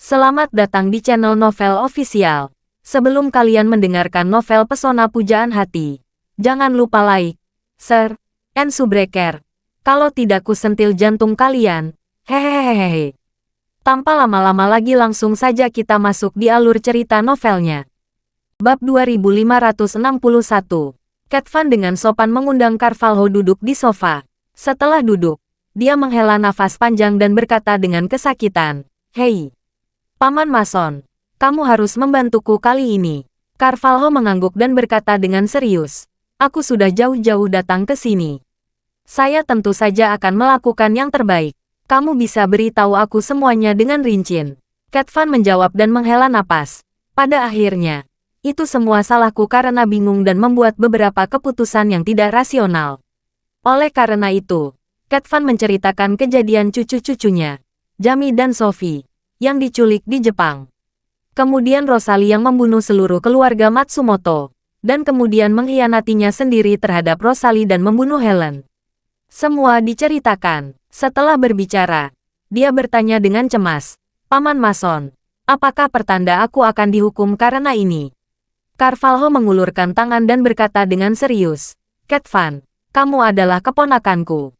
Selamat datang di channel Novel Official. Sebelum kalian mendengarkan novel Pesona Pujaan Hati, jangan lupa like, share, and subscribe. Kalau tidak ku sentil jantung kalian. Hehehehe. Tanpa lama-lama lagi langsung saja kita masuk di alur cerita novelnya. Bab 2561. Cat Van dengan sopan mengundang Carvalho duduk di sofa. Setelah duduk, dia menghela nafas panjang dan berkata dengan kesakitan, "Hei, Paman Mason, kamu harus membantuku kali ini." Carvalho mengangguk dan berkata dengan serius, "Aku sudah jauh-jauh datang ke sini. Saya tentu saja akan melakukan yang terbaik. Kamu bisa beritahu aku semuanya dengan rinci." Cat Van menjawab dan menghela napas. "Pada akhirnya, itu semua salahku karena bingung dan membuat beberapa keputusan yang tidak rasional. Oleh karena itu, Cat Van menceritakan kejadian cucu-cucunya, Jami dan Sophie, yang diculik di Jepang. Kemudian Rosalie yang membunuh seluruh keluarga Matsumoto, dan kemudian mengkhianatinya sendiri terhadap Rosalie dan membunuh Helen. Semua diceritakan." Setelah berbicara, dia bertanya dengan cemas, "Paman Mason, apakah pertanda aku akan dihukum karena ini?" Carvalho mengulurkan tangan dan berkata dengan serius, "Cat Van, kamu adalah keponakanku.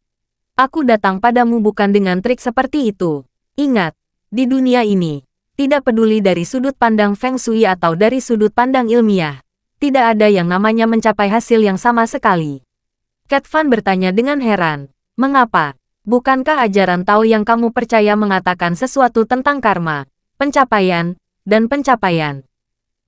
Aku datang padamu bukan dengan trik seperti itu. Ingat, di dunia ini, tidak peduli dari sudut pandang Feng Shui atau dari sudut pandang ilmiah, tidak ada yang namanya mencapai hasil yang sama sekali." Cat Van bertanya dengan heran, "Mengapa? Bukankah ajaran Tao yang kamu percaya mengatakan sesuatu tentang karma, pencapaian, dan pencapaian?"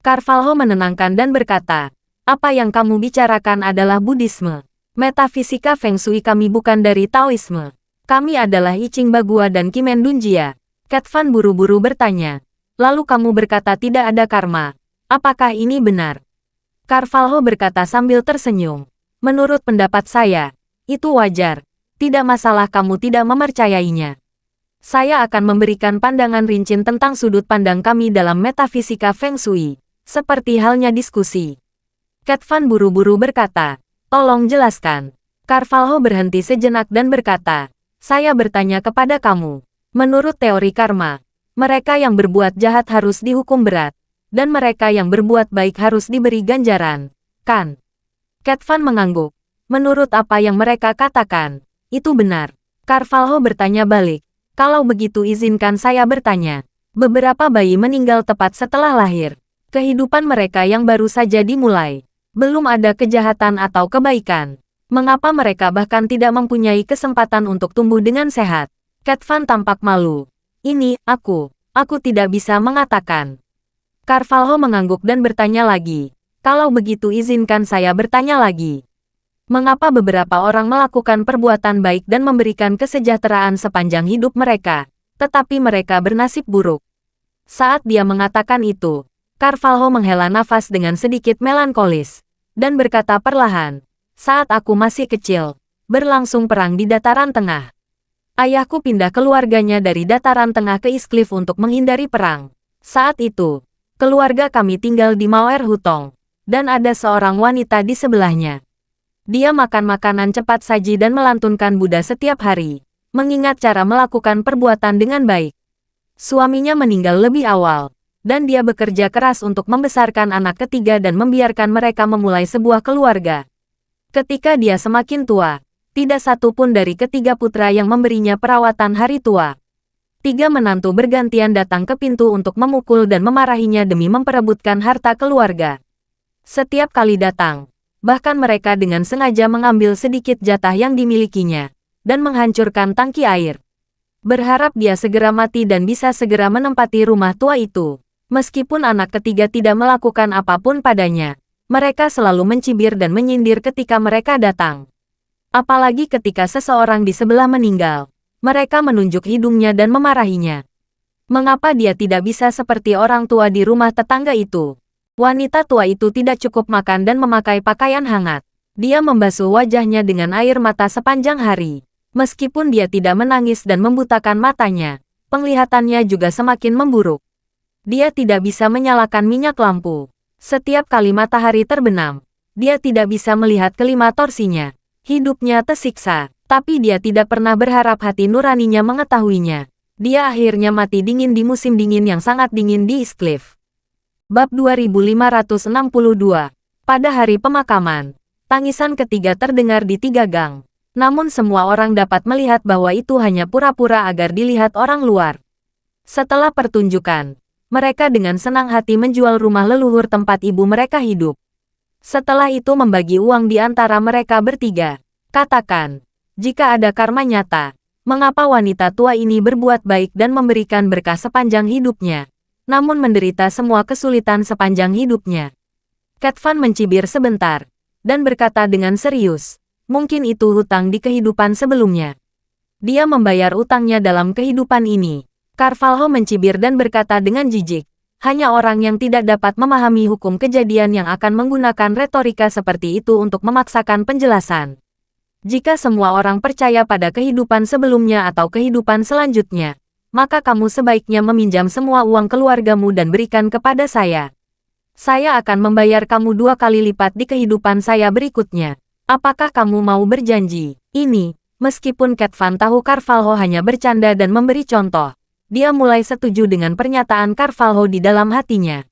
Carvalho menenangkan dan berkata, "Apa yang kamu bicarakan adalah Buddhisme. Metafisika Feng Shui kami bukan dari Taoisme. Kami adalah I Ching Bagua dan Kimen Dunjia." Cat Van buru-buru bertanya, "Lalu kamu berkata tidak ada karma. Apakah ini benar?" Carvalho berkata sambil tersenyum, "Menurut pendapat saya, itu wajar. Tidak masalah kamu tidak mempercayainya. Saya akan memberikan pandangan rinci tentang sudut pandang kami dalam metafisika Feng Shui, seperti halnya diskusi." Cat Van buru-buru berkata, "Tolong jelaskan." Carvalho berhenti sejenak dan berkata, "Saya bertanya kepada kamu. Menurut teori karma, mereka yang berbuat jahat harus dihukum berat, dan mereka yang berbuat baik harus diberi ganjaran, kan?" Cat Van mengangguk. "Menurut apa yang mereka katakan, itu benar." Carvalho bertanya balik, "Kalau begitu izinkan saya bertanya. Beberapa bayi meninggal tepat setelah lahir. Kehidupan mereka yang baru saja dimulai. Belum ada kejahatan atau kebaikan. Mengapa mereka bahkan tidak mempunyai kesempatan untuk tumbuh dengan sehat?" Cat Van tampak malu. Aku tidak bisa mengatakan." Carvalho mengangguk dan bertanya lagi, "Kalau begitu izinkan saya bertanya lagi. Mengapa beberapa orang melakukan perbuatan baik dan memberikan kesejahteraan sepanjang hidup mereka, tetapi mereka bernasib buruk?" Saat dia mengatakan itu, Carvalho menghela nafas dengan sedikit melankolis, dan berkata perlahan, "Saat aku masih kecil, berlangsung perang di Dataran Tengah. Ayahku pindah keluarganya dari Dataran Tengah ke East Cliff untuk menghindari perang. Saat itu, keluarga kami tinggal di Mawer Hutong, dan ada seorang wanita di sebelahnya. Dia makan makanan cepat saji dan melantunkan Buddha setiap hari, mengingat cara melakukan perbuatan dengan baik. Suaminya meninggal lebih awal, dan dia bekerja keras untuk membesarkan anak ketiga dan membiarkan mereka memulai sebuah keluarga. Ketika dia semakin tua, tidak satu pun dari ketiga putra yang memberinya perawatan hari tua. 3 menantu bergantian datang ke pintu untuk memukul dan memarahinya demi memperebutkan harta keluarga. Setiap kali datang, bahkan mereka dengan sengaja mengambil sedikit jatah yang dimilikinya, dan menghancurkan tangki air. Berharap dia segera mati dan bisa segera menempati rumah tua itu. Meskipun anak ketiga tidak melakukan apapun padanya, mereka selalu mencibir dan menyindir ketika mereka datang. Apalagi ketika seseorang di sebelah meninggal, mereka menunjuk hidungnya dan memarahinya. Mengapa dia tidak bisa seperti orang tua di rumah tetangga itu? Wanita tua itu tidak cukup makan dan memakai pakaian hangat. Dia membasuh wajahnya dengan air mata sepanjang hari. Meskipun dia tidak menangis dan membutakan matanya, penglihatannya juga semakin memburuk. Dia tidak bisa menyalakan minyak lampu. Setiap kali matahari terbenam, dia tidak bisa melihat kelima torsinya. Hidupnya tersiksa, tapi dia tidak pernah berharap hati nuraninya mengetahuinya. Dia akhirnya mati dingin di musim dingin yang sangat dingin di East Cliff. Bab 2562. Pada hari pemakaman, tangisan ketiga terdengar di 3 gang. Namun semua orang dapat melihat bahwa itu hanya pura-pura agar dilihat orang luar. Setelah pertunjukan, mereka dengan senang hati menjual rumah leluhur tempat ibu mereka hidup. Setelah itu membagi uang di antara mereka bertiga. Katakan, jika ada karma nyata, mengapa wanita tua ini berbuat baik dan memberikan berkah sepanjang hidupnya, namun menderita semua kesulitan sepanjang hidupnya? Cat Van mencibir sebentar, dan berkata dengan serius, mungkin itu hutang di kehidupan sebelumnya. Dia membayar utangnya dalam kehidupan ini. Carvalho mencibir dan berkata dengan jijik, hanya orang yang tidak dapat memahami hukum kejadian yang akan menggunakan retorika seperti itu untuk memaksakan penjelasan. Jika semua orang percaya pada kehidupan sebelumnya atau kehidupan selanjutnya, maka kamu sebaiknya meminjam semua uang keluargamu dan berikan kepada saya. Saya akan membayar kamu 2 kali lipat di kehidupan saya berikutnya. Apakah kamu mau berjanji? Ini, meskipun Cat Van tahu Carvalho hanya bercanda dan memberi contoh, dia mulai setuju dengan pernyataan Carvalho di dalam hatinya.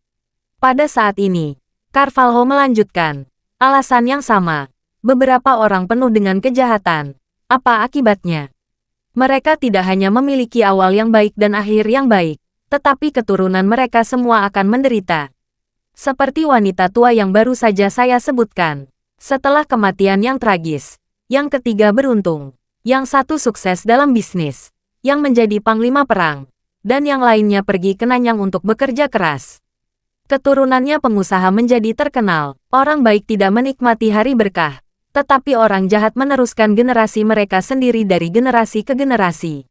Pada saat ini, Carvalho melanjutkan, alasan yang sama. Beberapa orang penuh dengan kejahatan. Apa akibatnya? Mereka tidak hanya memiliki awal yang baik dan akhir yang baik, tetapi keturunan mereka semua akan menderita. Seperti wanita tua yang baru saja saya sebutkan. Setelah kematian yang tragis, yang ketiga beruntung, yang satu sukses dalam bisnis, yang menjadi panglima perang, dan yang lainnya pergi ke Nanyang untuk bekerja keras. Keturunannya pengusaha menjadi terkenal, orang baik tidak menikmati hari berkah, tetapi orang jahat meneruskan generasi mereka sendiri dari generasi ke generasi.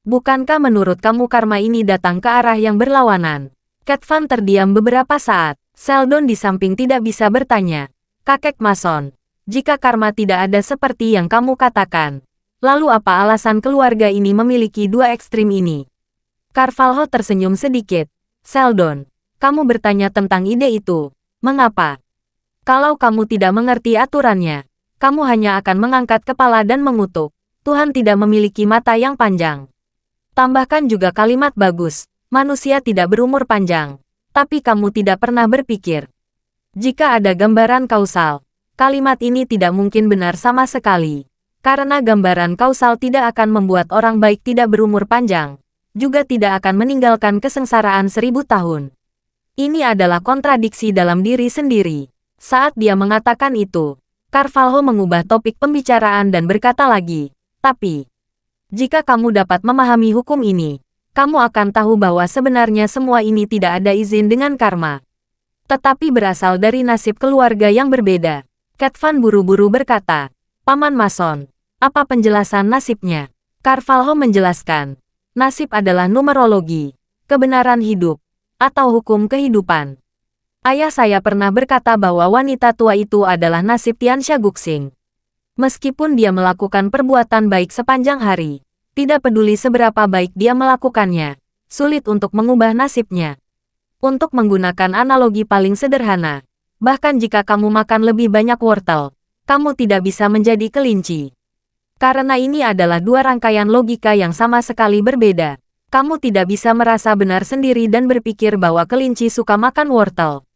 Bukankah menurut kamu karma ini datang ke arah yang berlawanan? Cat Van terdiam beberapa saat. Sheldon di samping tidak bisa bertanya. Kakek Mason, jika karma tidak ada seperti yang kamu katakan, lalu apa alasan keluarga ini memiliki 2 ekstrim ini? Carvalho tersenyum sedikit. Sheldon, kamu bertanya tentang ide itu. Mengapa? Kalau kamu tidak mengerti aturannya, kamu hanya akan mengangkat kepala dan mengutuk. Tuhan tidak memiliki mata yang panjang. Tambahkan juga kalimat bagus, manusia tidak berumur panjang. Tapi kamu tidak pernah berpikir. Jika ada gambaran kausal, kalimat ini tidak mungkin benar sama sekali. Karena gambaran kausal tidak akan membuat orang baik tidak berumur panjang, juga tidak akan meninggalkan kesengsaraan 1000 tahun. Ini adalah kontradiksi dalam diri sendiri. Saat dia mengatakan itu, Carvalho mengubah topik pembicaraan dan berkata lagi, tapi, jika kamu dapat memahami hukum ini, kamu akan tahu bahwa sebenarnya semua ini tidak ada izin dengan karma, tetapi berasal dari nasib keluarga yang berbeda. Cat Van buru-buru berkata, Paman Mason, apa penjelasan nasibnya? Carvalho menjelaskan, nasib adalah numerologi, kebenaran hidup, atau hukum kehidupan. Ayah saya pernah berkata bahwa wanita tua itu adalah nasib Tianxia Guxing. Meskipun dia melakukan perbuatan baik sepanjang hari, tidak peduli seberapa baik dia melakukannya, sulit untuk mengubah nasibnya. Untuk menggunakan analogi paling sederhana, bahkan jika kamu makan lebih banyak wortel, kamu tidak bisa menjadi kelinci. Karena ini adalah 2 rangkaian logika yang sama sekali berbeda. Kamu tidak bisa merasa benar sendiri dan berpikir bahwa kelinci suka makan wortel.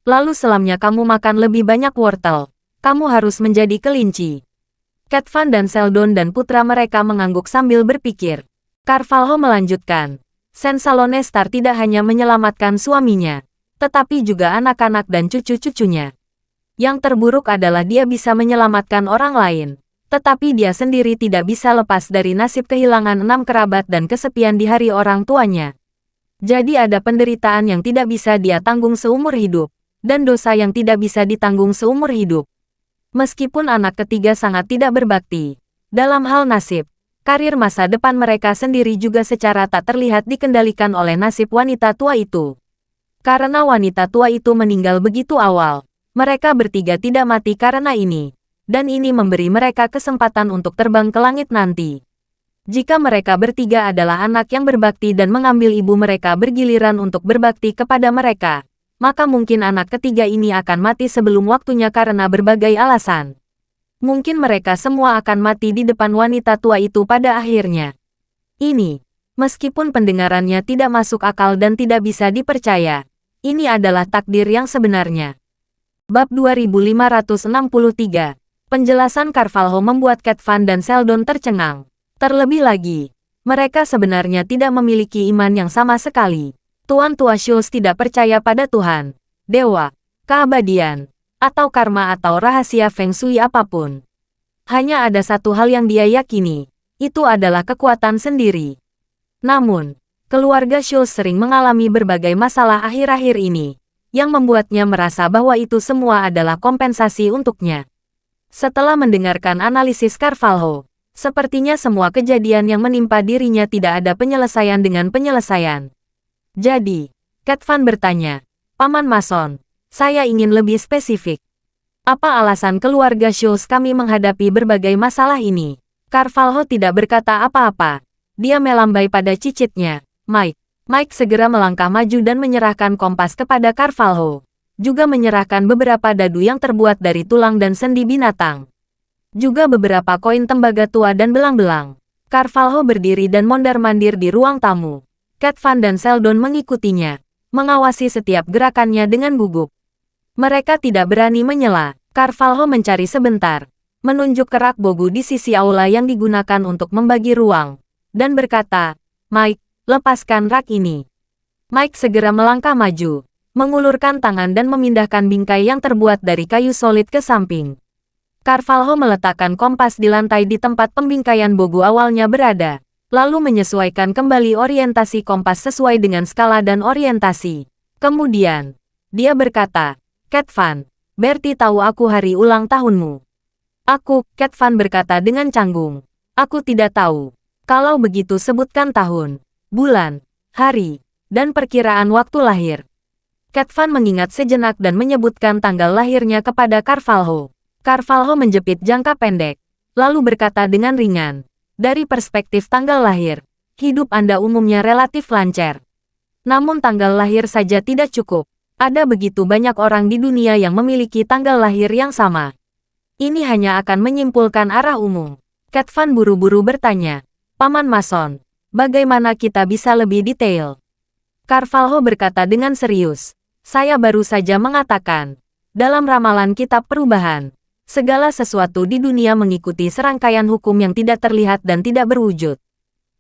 Lalu selamanya kamu makan lebih banyak wortel, kamu harus menjadi kelinci. Cat Van dan Sheldon dan putra mereka mengangguk sambil berpikir. Carvalho melanjutkan, Sen Salonestar tidak hanya menyelamatkan suaminya, tetapi juga anak-anak dan cucu-cucunya. Yang terburuk adalah dia bisa menyelamatkan orang lain, tetapi dia sendiri tidak bisa lepas dari nasib kehilangan 6 kerabat dan kesepian di hari orang tuanya. Jadi ada penderitaan yang tidak bisa dia tanggung seumur hidup, dan dosa yang tidak bisa ditanggung seumur hidup. Meskipun anak ketiga sangat tidak berbakti, dalam hal nasib, karir masa depan mereka sendiri juga secara tak terlihat dikendalikan oleh nasib wanita tua itu. Karena wanita tua itu meninggal begitu awal, mereka bertiga tidak mati karena ini, dan ini memberi mereka kesempatan untuk terbang ke langit nanti. Jika mereka bertiga adalah anak yang berbakti dan mengambil ibu mereka bergiliran untuk berbakti kepada mereka, maka mungkin anak ketiga ini akan mati sebelum waktunya karena berbagai alasan. Mungkin mereka semua akan mati di depan wanita tua itu pada akhirnya. Ini, Meskipun pendengarannya tidak masuk akal dan tidak bisa dipercaya, ini adalah takdir yang sebenarnya. Bab 2563. Penjelasan Carvalho membuat Cat Van dan Sheldon tercengang. Terlebih lagi, mereka sebenarnya tidak memiliki iman yang sama sekali. Tuan Tua Schultz tidak percaya pada Tuhan, dewa, keabadian, atau karma atau rahasia Feng Shui apapun. Hanya ada satu hal yang dia yakini, itu adalah kekuatan sendiri. Namun, keluarga Schultz sering mengalami berbagai masalah akhir-akhir ini, yang membuatnya merasa bahwa itu semua adalah kompensasi untuknya. Setelah mendengarkan analisis Carvalho, sepertinya semua kejadian yang menimpa dirinya tidak ada penyelesaian dengan penyelesaian. Jadi, Cat Van bertanya, Paman Mason, saya ingin lebih spesifik. Apa alasan keluarga Schultz kami menghadapi berbagai masalah ini? Carvalho tidak berkata apa-apa. Dia melambai pada cicitnya, Mike. Mike segera melangkah maju dan menyerahkan kompas kepada Carvalho. Juga menyerahkan beberapa dadu yang terbuat dari tulang dan sendi binatang. Juga beberapa koin tembaga tua dan belang-belang. Carvalho berdiri dan mondar-mandir di ruang tamu. Cat Van dan Sheldon mengikutinya, mengawasi setiap gerakannya dengan gugup. Mereka tidak berani menyela. Carvalho mencari sebentar, menunjuk ke rak bogu di sisi aula yang digunakan untuk membagi ruang, dan berkata, Mike, lepaskan rak ini. Mike segera melangkah maju, mengulurkan tangan dan memindahkan bingkai yang terbuat dari kayu solid ke samping. Carvalho meletakkan kompas di lantai di tempat pembingkaian bogu awalnya berada, lalu menyesuaikan kembali orientasi kompas sesuai dengan skala dan orientasi. Kemudian, dia berkata, Cat Van, Bertie tahu aku hari ulang tahunmu. Aku, Cat Van berkata dengan canggung, aku tidak tahu. Kalau begitu sebutkan tahun, bulan, hari, dan perkiraan waktu lahir. Cat Van mengingat sejenak dan menyebutkan tanggal lahirnya kepada Carvalho. Carvalho menjepit jangka pendek, lalu berkata dengan ringan, dari perspektif tanggal lahir, hidup Anda umumnya relatif lancar. Namun tanggal lahir saja tidak cukup. Ada begitu banyak orang di dunia yang memiliki tanggal lahir yang sama. Ini hanya akan menyimpulkan arah umum. Cat Van buru-buru bertanya, Paman Mason, bagaimana kita bisa lebih detail? Carvalho berkata dengan serius, saya baru saja mengatakan, dalam ramalan kitab perubahan, segala sesuatu di dunia mengikuti serangkaian hukum yang tidak terlihat dan tidak berwujud.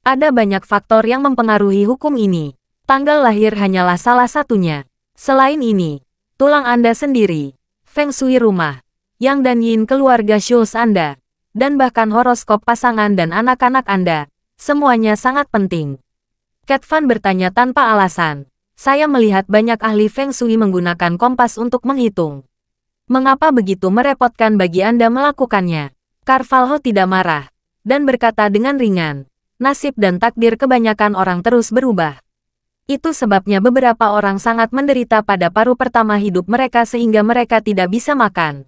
Ada banyak faktor yang mempengaruhi hukum ini. Tanggal lahir hanyalah salah satunya. Selain ini, tulang Anda sendiri, Feng Shui rumah, Yang dan Yin keluarga Schultz Anda, dan bahkan horoskop pasangan dan anak-anak Anda, semuanya sangat penting. Cat Van bertanya tanpa alasan. Saya melihat banyak ahli Feng Shui menggunakan kompas untuk menghitung. Mengapa begitu merepotkan bagi Anda melakukannya? Carvalho tidak marah, dan berkata dengan ringan, nasib dan takdir kebanyakan orang terus berubah. Itu sebabnya beberapa orang sangat menderita pada paruh pertama hidup mereka sehingga mereka tidak bisa makan.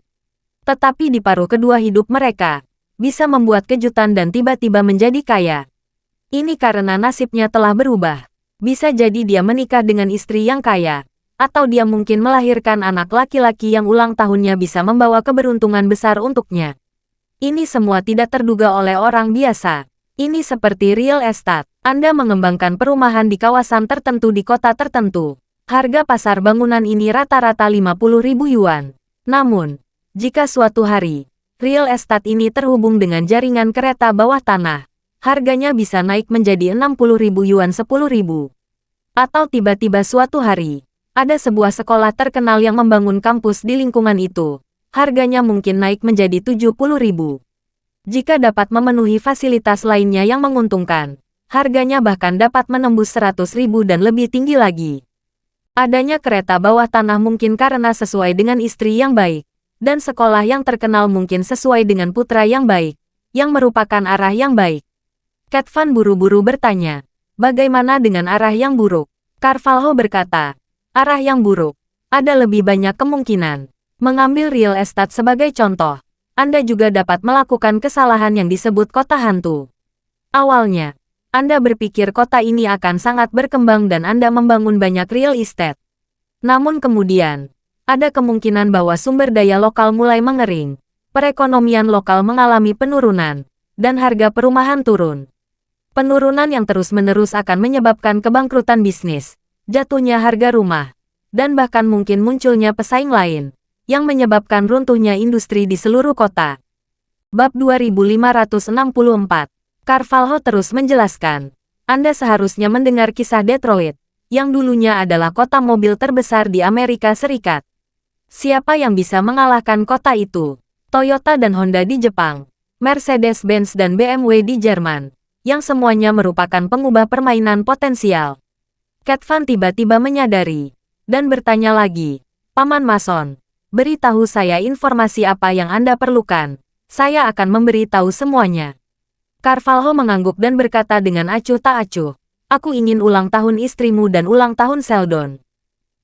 Tetapi di paruh kedua hidup mereka, bisa membuat kejutan dan tiba-tiba menjadi kaya. Ini karena nasibnya telah berubah. Bisa jadi dia menikah dengan istri yang kaya, atau dia mungkin melahirkan anak laki-laki yang ulang tahunnya bisa membawa keberuntungan besar untuknya. Ini semua tidak terduga oleh orang biasa. Ini seperti real estate. Anda mengembangkan perumahan di kawasan tertentu di kota tertentu. Harga pasar bangunan ini rata-rata 50.000 yuan. Namun, jika suatu hari, real estate ini terhubung dengan jaringan kereta bawah tanah, harganya bisa naik menjadi 60.000 yuan 10.000. Atau tiba-tiba suatu hari, ada sebuah sekolah terkenal yang membangun kampus di lingkungan itu, harganya mungkin naik menjadi 70.000. Jika dapat memenuhi fasilitas lainnya yang menguntungkan, harganya bahkan dapat menembus 100.000 dan lebih tinggi lagi. Adanya kereta bawah tanah mungkin karena sesuai dengan istri yang baik, dan sekolah yang terkenal mungkin sesuai dengan putra yang baik, yang merupakan arah yang baik. Cat Van buru-buru bertanya, bagaimana dengan arah yang buruk? Carvalho berkata, arah yang buruk, ada lebih banyak kemungkinan. Mengambil real estate sebagai contoh, Anda juga dapat melakukan kesalahan yang disebut kota hantu. Awalnya, Anda berpikir kota ini akan sangat berkembang dan Anda membangun banyak real estate. Namun kemudian, ada kemungkinan bahwa sumber daya lokal mulai mengering, perekonomian lokal mengalami penurunan, dan harga perumahan turun. Penurunan yang terus-menerus akan menyebabkan kebangkrutan bisnis, jatuhnya harga rumah, dan bahkan mungkin munculnya pesaing lain, yang menyebabkan runtuhnya industri di seluruh kota. Bab 2564. Carvalho terus menjelaskan, Anda seharusnya mendengar kisah Detroit, yang dulunya adalah kota mobil terbesar di Amerika Serikat. Siapa yang bisa mengalahkan kota itu? Toyota dan Honda di Jepang, Mercedes-Benz dan BMW di Jerman, yang semuanya merupakan pengubah permainan potensial. Cat Van tiba-tiba menyadari, dan bertanya lagi, Paman Mason, beritahu saya informasi apa yang Anda perlukan, saya akan memberitahu semuanya. Carvalho mengangguk dan berkata dengan acuh tak acuh, aku ingin ulang tahun istrimu dan ulang tahun Seldon.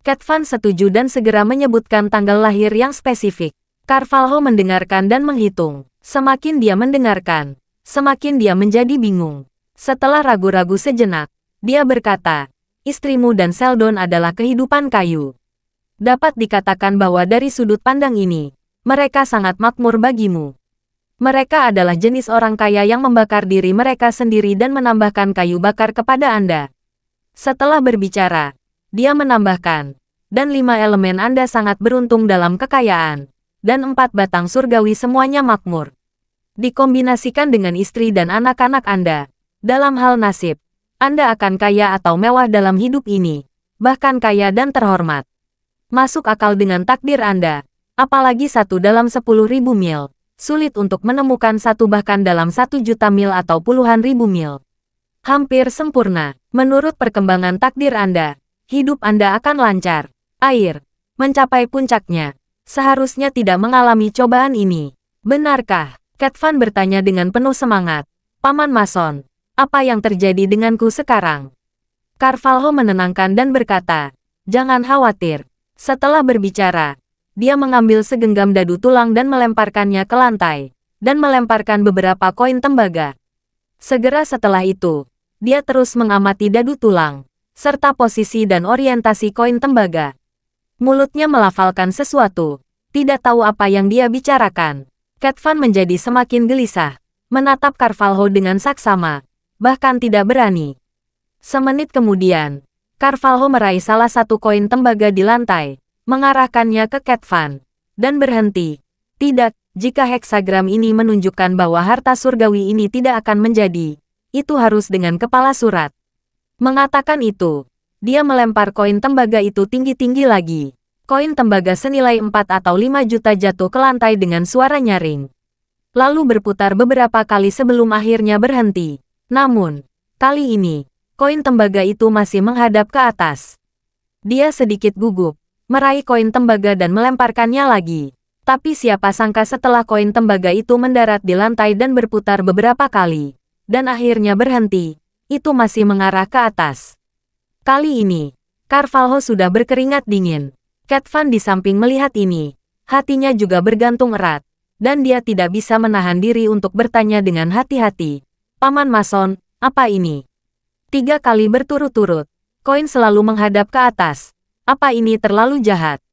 Cat Van setuju dan segera menyebutkan tanggal lahir yang spesifik. Carvalho mendengarkan dan menghitung. Semakin dia mendengarkan, semakin dia menjadi bingung. Setelah ragu-ragu sejenak, dia berkata, istrimu dan Seldon adalah kehidupan kayu. Dapat dikatakan bahwa dari sudut pandang ini, mereka sangat makmur bagimu. Mereka adalah jenis orang kaya yang membakar diri mereka sendiri dan menambahkan kayu bakar kepada Anda. Setelah berbicara, dia menambahkan, dan 5 elemen Anda sangat beruntung dalam kekayaan, dan 4 batang surgawi semuanya makmur. Dikombinasikan dengan istri dan anak-anak Anda, dalam hal nasib, Anda akan kaya atau mewah dalam hidup ini, bahkan kaya dan terhormat. Masuk akal dengan takdir Anda, apalagi 1 dalam 10.000 mil, sulit untuk menemukan 1 bahkan dalam 1 juta mil atau puluhan ribu mil. Hampir sempurna, menurut perkembangan takdir Anda, hidup Anda akan lancar. Air, mencapai puncaknya, seharusnya tidak mengalami cobaan ini. Benarkah? Cat Van bertanya dengan penuh semangat. Paman Mason, apa yang terjadi denganku sekarang? Carvalho menenangkan dan berkata, jangan khawatir. Setelah berbicara, dia mengambil segenggam dadu tulang dan melemparkannya ke lantai, dan melemparkan beberapa koin tembaga. Segera setelah itu, dia terus mengamati dadu tulang, serta posisi dan orientasi koin tembaga. Mulutnya melafalkan sesuatu, tidak tahu apa yang dia bicarakan. Cat Van menjadi semakin gelisah, menatap Carvalho dengan saksama, bahkan tidak berani. Semenit kemudian, Carvalho meraih salah satu koin tembaga di lantai, mengarahkannya ke Cat Van, dan berhenti. Tidak, jika heksagram ini menunjukkan bahwa harta surgawi ini tidak akan menjadi, itu harus dengan kepala surat. Mengatakan itu, dia melempar koin tembaga itu tinggi-tinggi lagi. Koin tembaga senilai 4 atau 5 juta jatuh ke lantai dengan suara nyaring. Lalu berputar beberapa kali sebelum akhirnya berhenti. Namun, kali ini, koin tembaga itu masih menghadap ke atas. Dia sedikit gugup, meraih koin tembaga dan melemparkannya lagi. Tapi siapa sangka setelah koin tembaga itu mendarat di lantai dan berputar beberapa kali, dan akhirnya berhenti, itu masih mengarah ke atas. Kali ini, Carvalho sudah berkeringat dingin. Cat Van di samping melihat ini, hatinya juga bergantung erat, dan dia tidak bisa menahan diri untuk bertanya dengan hati-hati. Paman Mason, apa ini? 3 kali berturut-turut, koin selalu menghadap ke atas. Apa ini terlalu jahat?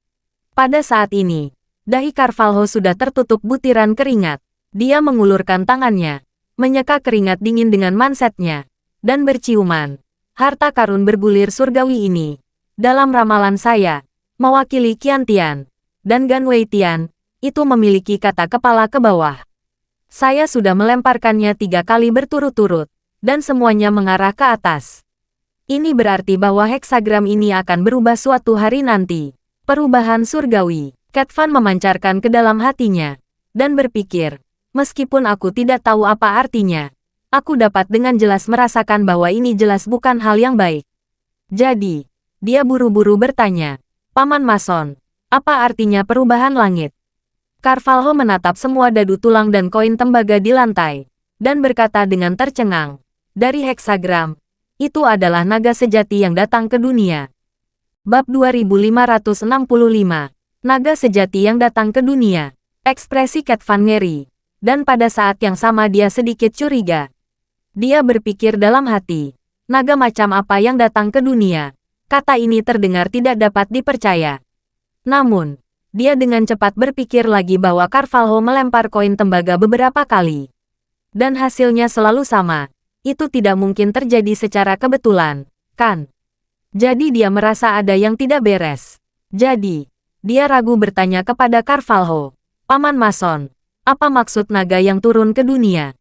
Pada saat ini, dahi Carvalho sudah tertutup butiran keringat. Dia mengulurkan tangannya, menyeka keringat dingin dengan mansetnya, dan berciuman. Harta karun bergulir surgawi ini, dalam ramalan saya, mewakili Qian Tian, dan Gan Wei Tian, itu memiliki kata kepala ke bawah. Saya sudah melemparkannya 3 kali berturut-turut, dan semuanya mengarah ke atas. Ini berarti bahwa heksagram ini akan berubah suatu hari nanti. Perubahan surgawi. Cat Van memancarkan ke dalam hatinya, dan berpikir, meskipun aku tidak tahu apa artinya, aku dapat dengan jelas merasakan bahwa ini jelas bukan hal yang baik. Jadi, dia buru-buru bertanya, Paman Mason, apa artinya perubahan langit? Carvalho menatap semua dadu tulang dan koin tembaga di lantai, dan berkata dengan tercengang, dari heksagram, itu adalah naga sejati yang datang ke dunia. Bab 2565, Naga sejati yang datang ke dunia. Ekspresi Cat Van ngeri, dan pada saat yang sama dia sedikit curiga. Dia berpikir dalam hati, naga macam apa yang datang ke dunia? Kata ini terdengar tidak dapat dipercaya. Namun, dia dengan cepat berpikir lagi bahwa Carvalho melempar koin tembaga beberapa kali. Dan hasilnya selalu sama. Itu tidak mungkin terjadi secara kebetulan, kan? Jadi dia merasa ada yang tidak beres. Jadi, dia ragu bertanya kepada Carvalho. Paman Mason, apa maksud naga yang turun ke dunia?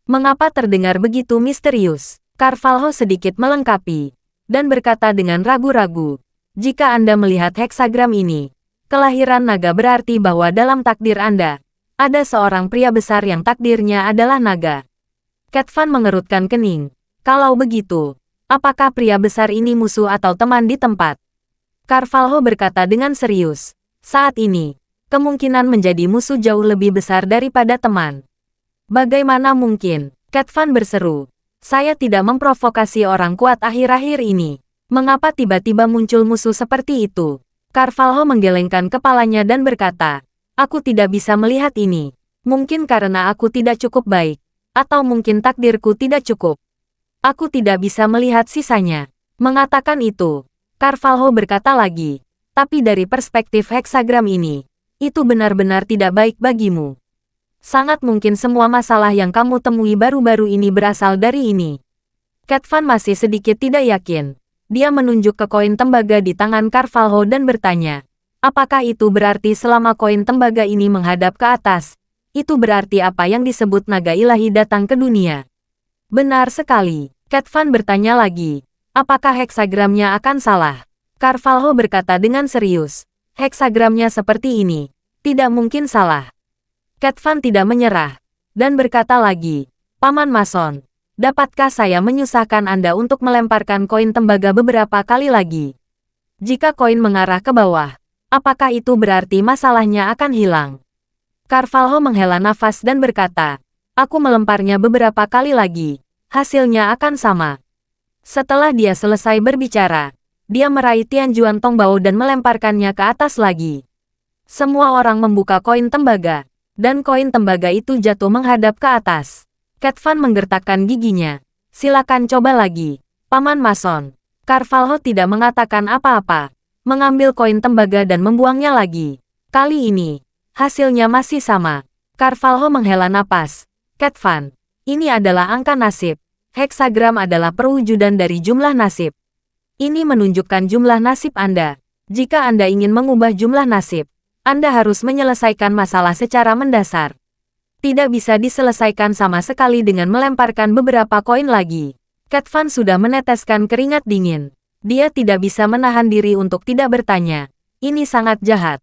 Mengapa terdengar begitu misterius? Carvalho sedikit melengkapi, dan berkata dengan ragu-ragu. Jika Anda melihat heksagram ini, kelahiran naga berarti bahwa dalam takdir Anda, ada seorang pria besar yang takdirnya adalah naga. Cat Van mengerutkan kening. Kalau begitu, apakah pria besar ini musuh atau teman di tempat? Carvalho berkata dengan serius. Saat ini, kemungkinan menjadi musuh jauh lebih besar daripada teman. Bagaimana mungkin? Cat Van berseru. Saya tidak memprovokasi orang kuat akhir-akhir ini. Mengapa tiba-tiba muncul musuh seperti itu? Carvalho menggelengkan kepalanya dan berkata, aku tidak bisa melihat ini. Mungkin karena aku tidak cukup baik. Atau mungkin takdirku tidak cukup. Aku tidak bisa melihat sisanya. Mengatakan itu, Carvalho berkata lagi, tapi dari perspektif heksagram ini, itu benar-benar tidak baik bagimu. Sangat mungkin semua masalah yang kamu temui baru-baru ini berasal dari ini. Cat Van masih sedikit tidak yakin. Dia menunjuk ke koin tembaga di tangan Carvalho dan bertanya, apakah itu berarti selama koin tembaga ini menghadap ke atas, itu berarti apa yang disebut naga ilahi datang ke dunia? Benar sekali. Cat Van bertanya lagi, apakah heksagramnya akan salah? Carvalho berkata dengan serius, heksagramnya seperti ini, tidak mungkin salah. Cat Van tidak menyerah, dan berkata lagi, Paman Mason, dapatkah saya menyusahkan Anda untuk melemparkan koin tembaga beberapa kali lagi? Jika koin mengarah ke bawah, apakah itu berarti masalahnya akan hilang? Carvalho menghela nafas dan berkata, aku melemparnya beberapa kali lagi, hasilnya akan sama. Setelah dia selesai berbicara, dia meraih Tianjuan Tongbao dan melemparkannya ke atas lagi. Semua orang membuka koin tembaga. Dan koin tembaga itu jatuh menghadap ke atas. Cat Van menggertakkan giginya. Silakan coba lagi, Paman Mason. Carvalho tidak mengatakan apa-apa. Mengambil koin tembaga dan membuangnya lagi. Kali ini, hasilnya masih sama. Carvalho menghela napas. Cat Van, ini adalah angka nasib. Heksagram adalah perwujudan dari jumlah nasib. Ini menunjukkan jumlah nasib Anda. Jika Anda ingin mengubah jumlah nasib, Anda harus menyelesaikan masalah secara mendasar. Tidak bisa diselesaikan sama sekali dengan melemparkan beberapa koin lagi. Cat Van sudah meneteskan keringat dingin. Dia tidak bisa menahan diri untuk tidak bertanya. Ini sangat jahat.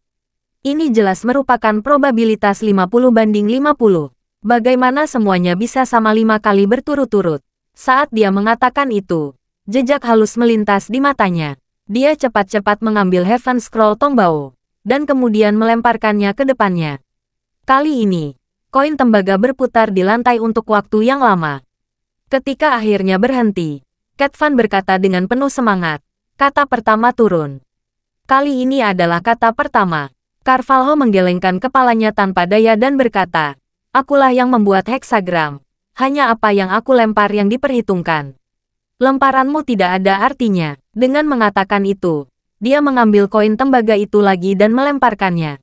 Ini jelas merupakan probabilitas 50/50. Bagaimana semuanya bisa sama 5 kali berturut-turut? Saat dia mengatakan itu, jejak halus melintas di matanya. Dia cepat-cepat mengambil Heaven Scroll Tongbao dan kemudian melemparkannya ke depannya. Kali ini, koin tembaga berputar di lantai untuk waktu yang lama. Ketika akhirnya berhenti, Cat Van berkata dengan penuh semangat, kata pertama turun. Kali ini adalah kata pertama. Carvalho menggelengkan kepalanya tanpa daya dan berkata, akulah yang membuat heksagram. Hanya apa yang aku lempar yang diperhitungkan. Lemparanmu tidak ada artinya. Dengan mengatakan itu, dia mengambil koin tembaga itu lagi dan melemparkannya.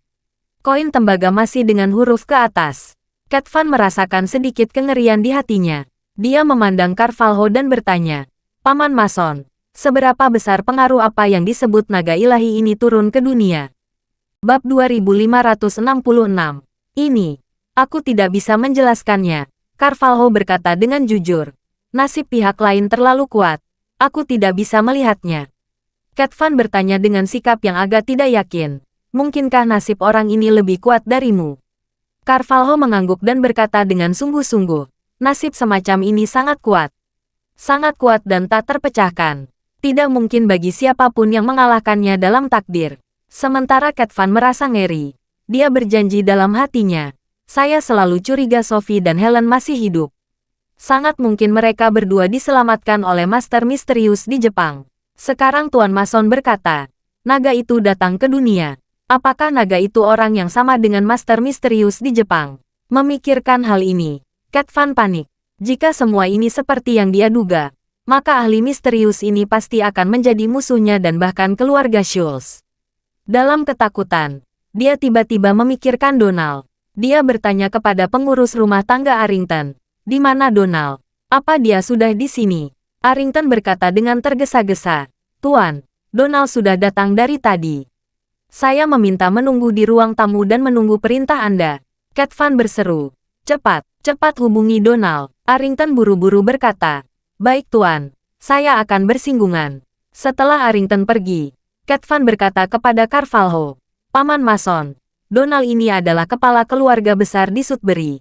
Koin tembaga masih dengan huruf ke atas. Cat Van merasakan sedikit kengerian di hatinya. Dia memandang Carvalho dan bertanya, Paman Mason, seberapa besar pengaruh apa yang disebut naga ilahi ini turun ke dunia? Bab 2566. Ini, aku tidak bisa menjelaskannya. Carvalho berkata dengan jujur. Nasib pihak lain terlalu kuat. Aku tidak bisa melihatnya. Cat Van bertanya dengan sikap yang agak tidak yakin. Mungkinkah nasib orang ini lebih kuat darimu? Carvalho mengangguk dan berkata dengan sungguh-sungguh. Nasib semacam ini sangat kuat. Sangat kuat dan tak terpecahkan. Tidak mungkin bagi siapapun yang mengalahkannya dalam takdir. Sementara Cat Van merasa ngeri. Dia berjanji dalam hatinya. Saya selalu curiga Sophie dan Helen masih hidup. Sangat mungkin mereka berdua diselamatkan oleh Master Misterius di Jepang. Sekarang Tuan Mason berkata, naga itu datang ke dunia. Apakah naga itu orang yang sama dengan Master Misterius di Jepang? Memikirkan hal ini, Cat Van panik. Jika semua ini seperti yang dia duga, maka ahli misterius ini pasti akan menjadi musuhnya dan bahkan keluarga Schultz. Dalam ketakutan, dia tiba-tiba memikirkan Donald. Dia bertanya kepada pengurus rumah tangga Arrington, di mana Donald? Apa dia sudah di sini? Arrington berkata dengan tergesa-gesa. Tuan, Donald sudah datang dari tadi. Saya meminta menunggu di ruang tamu dan menunggu perintah Anda. Cat Van berseru. Cepat, cepat hubungi Donald. Arrington buru-buru berkata. Baik Tuan, saya akan bersinggungan. Setelah Arrington pergi, Cat Van berkata kepada Carvalho. Paman Mason, Donald ini adalah kepala keluarga besar di Sudbury.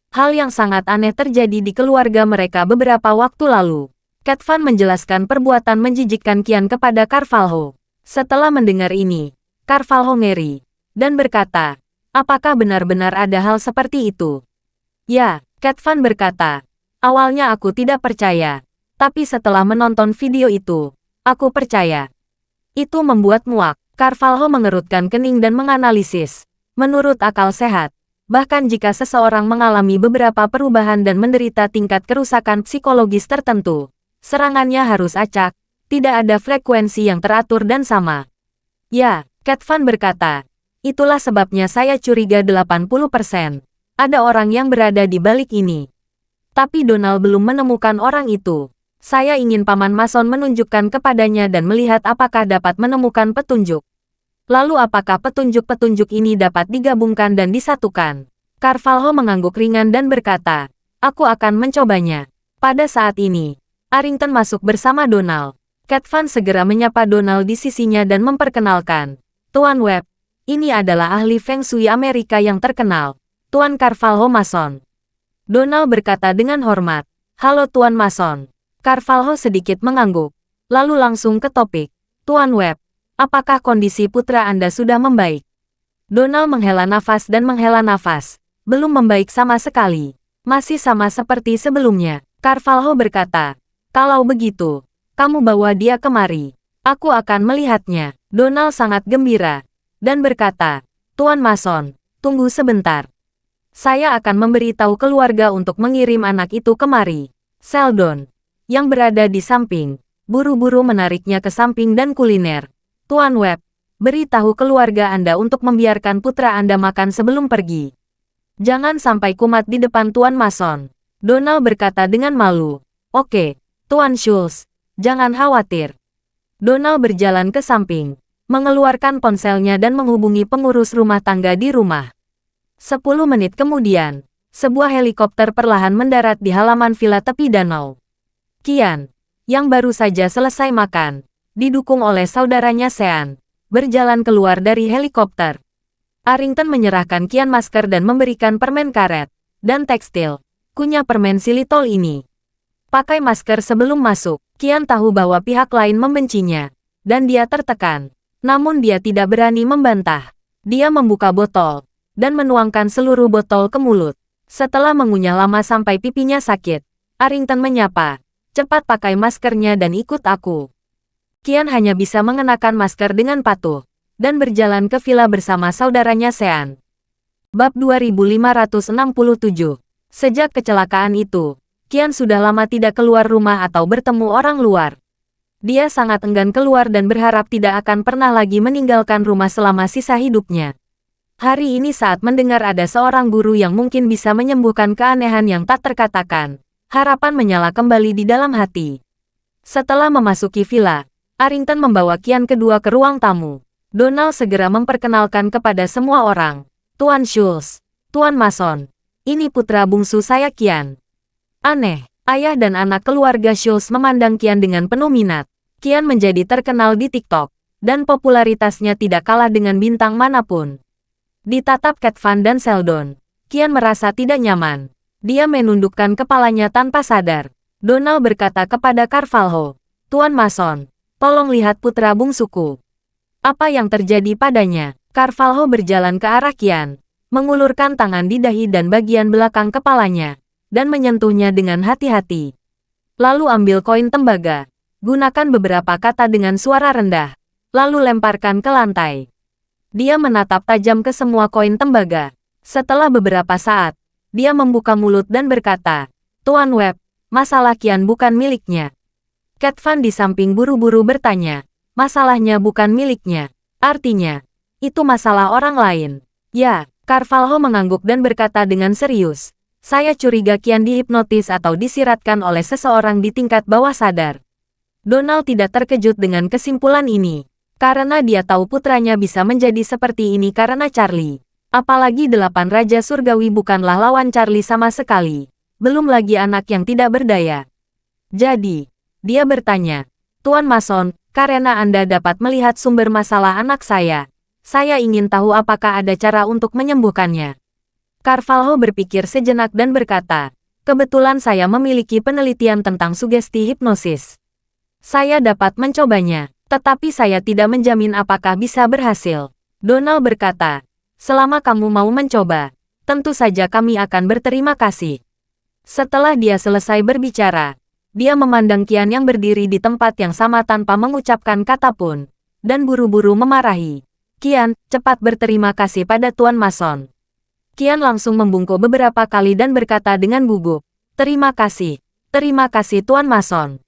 Hal yang sangat aneh terjadi di keluarga mereka beberapa waktu lalu. Cat Van menjelaskan perbuatan menjijikkan Qian kepada Carvalho. Setelah mendengar ini, Carvalho ngeri dan berkata, apakah benar-benar ada hal seperti itu? Ya, Cat Van berkata, awalnya aku tidak percaya, tapi setelah menonton video itu, aku percaya. Itu membuat muak. Carvalho mengerutkan kening dan menganalisis. Menurut akal sehat, bahkan jika seseorang mengalami beberapa perubahan dan menderita tingkat kerusakan psikologis tertentu, serangannya harus acak, tidak ada frekuensi yang teratur dan sama. Ya, Cat Van berkata, itulah sebabnya saya curiga 80%. Ada orang yang berada di balik ini. Tapi Donald belum menemukan orang itu. Saya ingin Paman Mason menunjukkan kepadanya dan melihat apakah dapat menemukan petunjuk. Lalu apakah petunjuk-petunjuk ini dapat digabungkan dan disatukan? Carvalho mengangguk ringan dan berkata, aku akan mencobanya. Pada saat ini, Arrington masuk bersama Donald. Cat Van segera menyapa Donald di sisinya dan memperkenalkan. Tuan Webb, ini adalah ahli Feng Shui Amerika yang terkenal, Tuan Carvalho Mason. Donald berkata dengan hormat, halo Tuan Mason. Carvalho sedikit mengangguk, lalu langsung ke topik. Tuan Webb, apakah kondisi putra Anda sudah membaik? Donald menghela nafas dan menghela nafas. Belum membaik sama sekali. Masih sama seperti sebelumnya. Carvalho berkata, kalau begitu, kamu bawa dia kemari. Aku akan melihatnya. Donald sangat gembira dan berkata, Tuan Mason, tunggu sebentar. Saya akan memberitahu keluarga untuk mengirim anak itu kemari. Seldon, yang berada di samping, buru-buru menariknya ke samping dan kuliner. Tuan Webb, beritahu keluarga Anda untuk membiarkan putra Anda makan sebelum pergi. Jangan sampai kumat di depan Tuan Mason. Donald berkata dengan malu. Oke, Tuan Schultz, jangan khawatir. Donald berjalan ke samping, mengeluarkan ponselnya dan menghubungi pengurus rumah tangga di rumah. 10 menit kemudian, sebuah helikopter perlahan mendarat di halaman villa tepi danau. Qian, yang baru saja selesai makan, didukung oleh saudaranya Sean, berjalan keluar dari helikopter. Arrington menyerahkan Qian masker dan memberikan permen karet dan tekstil. Kunyah permen silitol ini. Pakai masker sebelum masuk. Qian tahu bahwa pihak lain membencinya, dan dia tertekan. Namun dia tidak berani membantah. Dia membuka botol, dan menuangkan seluruh botol ke mulut. Setelah mengunyah lama sampai pipinya sakit, Arrington menyapa. Cepat pakai maskernya dan ikut aku. Qian hanya bisa mengenakan masker dengan patuh, dan berjalan ke villa bersama saudaranya Sean. Bab 2567. Sejak kecelakaan itu, Qian sudah lama tidak keluar rumah atau bertemu orang luar. Dia sangat enggan keluar dan berharap tidak akan pernah lagi meninggalkan rumah selama sisa hidupnya. Hari ini saat mendengar ada seorang guru yang mungkin bisa menyembuhkan keanehan yang tak terkatakan, harapan menyala kembali di dalam hati. Setelah memasuki villa, Arrington membawa Qian kedua ke ruang tamu. Donald segera memperkenalkan kepada semua orang. Tuan Schultz, Tuan Mason, ini putra bungsu saya Qian. Aneh, ayah dan anak keluarga Schultz memandang Qian dengan penuh minat. Qian menjadi terkenal di TikTok, dan popularitasnya tidak kalah dengan bintang manapun. Ditatap Cat Van dan Seldon, Qian merasa tidak nyaman. Dia menundukkan kepalanya tanpa sadar. Donald berkata kepada Carvalho, Tuan Mason, tolong lihat putra bungsuku. Apa yang terjadi padanya? Carvalho berjalan ke arah Qian, mengulurkan tangan di dahi dan bagian belakang kepalanya, dan menyentuhnya dengan hati-hati. Lalu ambil koin tembaga, gunakan beberapa kata dengan suara rendah, lalu lemparkan ke lantai. Dia menatap tajam ke semua koin tembaga. Setelah beberapa saat, dia membuka mulut dan berkata, Tuan Webb, masalah Qian bukan miliknya. Cat Van di samping buru-buru bertanya, masalahnya bukan miliknya. Artinya, itu masalah orang lain. Ya, Carvalho mengangguk dan berkata dengan serius. Saya curiga Qian dihipnotis atau disiratkan oleh seseorang di tingkat bawah sadar. Donald tidak terkejut dengan kesimpulan ini, karena dia tahu putranya bisa menjadi seperti ini karena Charlie. Apalagi 8 Raja Surgawi bukanlah lawan Charlie sama sekali. Belum lagi anak yang tidak berdaya. Jadi, dia bertanya, Tuan Mason, karena Anda dapat melihat sumber masalah anak saya ingin tahu apakah ada cara untuk menyembuhkannya. Carvalho berpikir sejenak dan berkata, kebetulan saya memiliki penelitian tentang sugesti hipnosis. Saya dapat mencobanya, tetapi saya tidak menjamin apakah bisa berhasil. Donald berkata, selama kamu mau mencoba, tentu saja kami akan berterima kasih. Setelah dia selesai berbicara, dia memandang Qian yang berdiri di tempat yang sama tanpa mengucapkan kata pun, dan buru-buru memarahi. Qian, cepat berterima kasih pada Tuan Mason. Qian langsung membungkuk beberapa kali dan berkata dengan gugup, terima kasih Tuan Mason.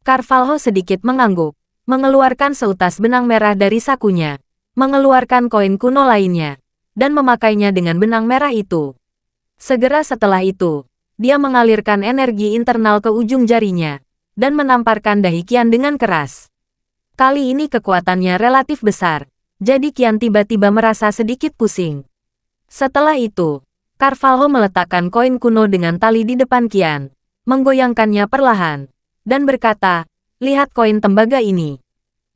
Carvalho sedikit mengangguk, mengeluarkan seutas benang merah dari sakunya, mengeluarkan koin kuno lainnya, dan memakainya dengan benang merah itu. Segera setelah itu, dia mengalirkan energi internal ke ujung jarinya, dan menamparkan dahi Qian dengan keras. Kali ini kekuatannya relatif besar, jadi Qian tiba-tiba merasa sedikit pusing. Setelah itu, Carvalho meletakkan koin kuno dengan tali di depan Qian, menggoyangkannya perlahan, dan berkata, lihat koin tembaga ini.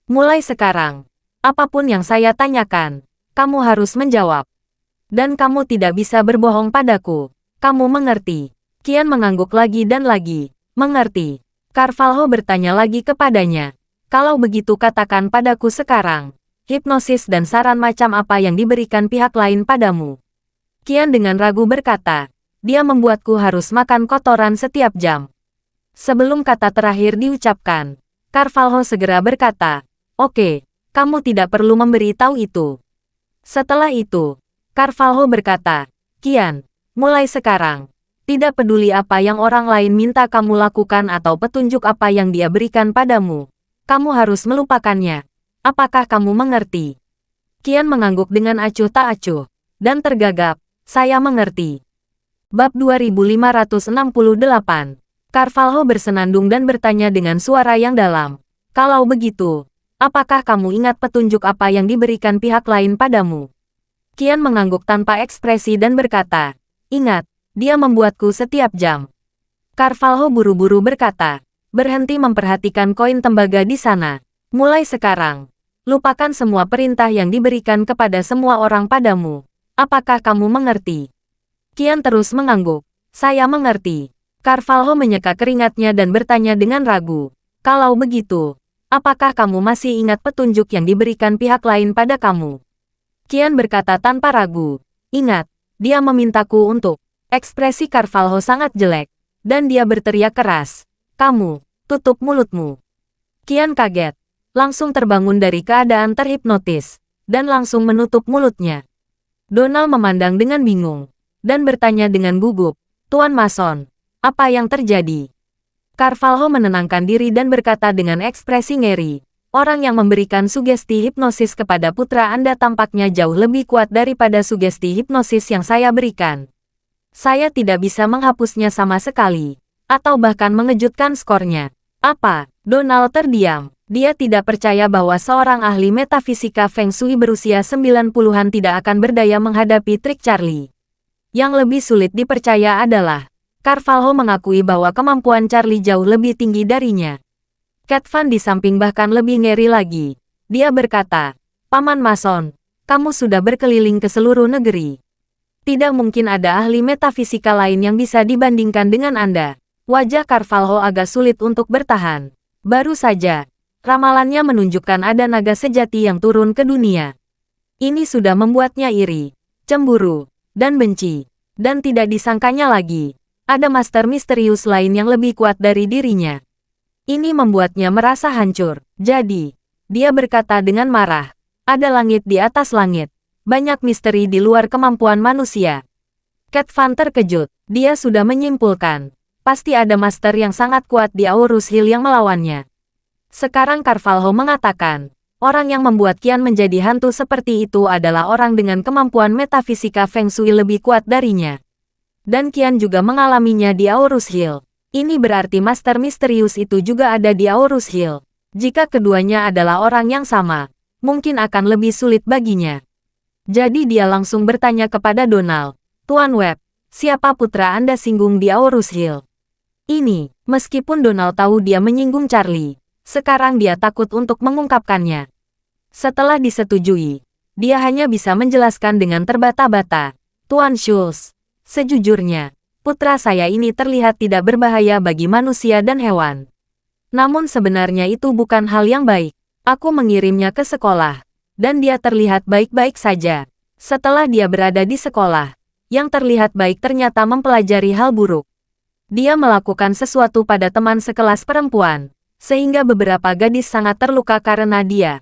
Mulai sekarang, apapun yang saya tanyakan, kamu harus menjawab. Dan kamu tidak bisa berbohong padaku, kamu mengerti? Qian mengangguk lagi dan lagi, mengerti. Carvalho bertanya lagi kepadanya, kalau begitu katakan padaku sekarang, hipnosis dan saran macam apa yang diberikan pihak lain padamu? Qian dengan ragu berkata, dia membuatku harus makan kotoran setiap jam. Sebelum kata terakhir diucapkan, Carvalho segera berkata, oke, kamu tidak perlu memberitahu itu. Setelah itu, Carvalho berkata, Qian, mulai sekarang, tidak peduli apa yang orang lain minta kamu lakukan atau petunjuk apa yang dia berikan padamu, kamu harus melupakannya. Apakah kamu mengerti? Qian mengangguk dengan acuh tak acuh, dan tergagap, saya mengerti. Bab 2568. Carvalho bersenandung dan bertanya dengan suara yang dalam, kalau begitu, apakah kamu ingat petunjuk apa yang diberikan pihak lain padamu? Qian mengangguk tanpa ekspresi dan berkata, ingat, dia membuatku setiap jam. Carvalho buru-buru berkata, berhenti memperhatikan koin tembaga di sana. Mulai sekarang, lupakan semua perintah yang diberikan kepada semua orang padamu. Apakah kamu mengerti? Qian terus mengangguk. Saya mengerti. Carvalho menyeka keringatnya dan bertanya dengan ragu. Kalau begitu, apakah kamu masih ingat petunjuk yang diberikan pihak lain pada kamu? Qian berkata tanpa ragu. Ingat, dia memintaku untuk. Ekspresi Carvalho sangat jelek, dan dia berteriak keras. Kamu, tutup mulutmu. Qian kaget, langsung terbangun dari keadaan terhipnotis, dan langsung menutup mulutnya. Donald memandang dengan bingung, dan bertanya dengan gugup, Tuan Mason, apa yang terjadi? Carvalho menenangkan diri dan berkata dengan ekspresi ngeri, orang yang memberikan sugesti hipnosis kepada putra Anda tampaknya jauh lebih kuat daripada sugesti hipnosis yang saya berikan. Saya tidak bisa menghapusnya sama sekali, atau bahkan mengejutkan skornya. Apa? Donald terdiam. Dia tidak percaya bahwa seorang ahli metafisika Feng Shui berusia 90-an tidak akan berdaya menghadapi trik Charlie. Yang lebih sulit dipercaya adalah, Carvalho mengakui bahwa kemampuan Charlie jauh lebih tinggi darinya. Cat Van di samping bahkan lebih ngeri lagi. Dia berkata, Paman Mason, kamu sudah berkeliling ke seluruh negeri. Tidak mungkin ada ahli metafisika lain yang bisa dibandingkan dengan Anda. Wajah Carvalho agak sulit untuk bertahan. Baru saja, ramalannya menunjukkan ada naga sejati yang turun ke dunia. Ini sudah membuatnya iri, cemburu, dan benci. Dan tidak disangkanya lagi, ada master misterius lain yang lebih kuat dari dirinya. Ini membuatnya merasa hancur. Jadi, dia berkata dengan marah, ada langit di atas langit. Banyak misteri di luar kemampuan manusia. Cat Van terkejut. Dia sudah menyimpulkan. Pasti ada master yang sangat kuat di Aurus Hill yang melawannya. Sekarang Carvalho mengatakan, orang yang membuat Qian menjadi hantu seperti itu adalah orang dengan kemampuan metafisika Feng Shui lebih kuat darinya. Dan Qian juga mengalaminya di Aorus Hill. Ini berarti Master Misterius itu juga ada di Aorus Hill. Jika keduanya adalah orang yang sama, mungkin akan lebih sulit baginya. Jadi dia langsung bertanya kepada Donald, "Tuan Webb, siapa putra Anda singgung di Aorus Hill?" Ini, meskipun Donald tahu dia menyinggung Charlie, sekarang dia takut untuk mengungkapkannya. Setelah disetujui, dia hanya bisa menjelaskan dengan terbata-bata, "Tuan Schultz, sejujurnya, putra saya ini terlihat tidak berbahaya bagi manusia dan hewan. Namun sebenarnya itu bukan hal yang baik. Aku mengirimnya ke sekolah, dan dia terlihat baik-baik saja. Setelah dia berada di sekolah, yang terlihat baik ternyata mempelajari hal buruk. Dia melakukan sesuatu pada teman sekelas perempuan, sehingga beberapa gadis sangat terluka karena dia.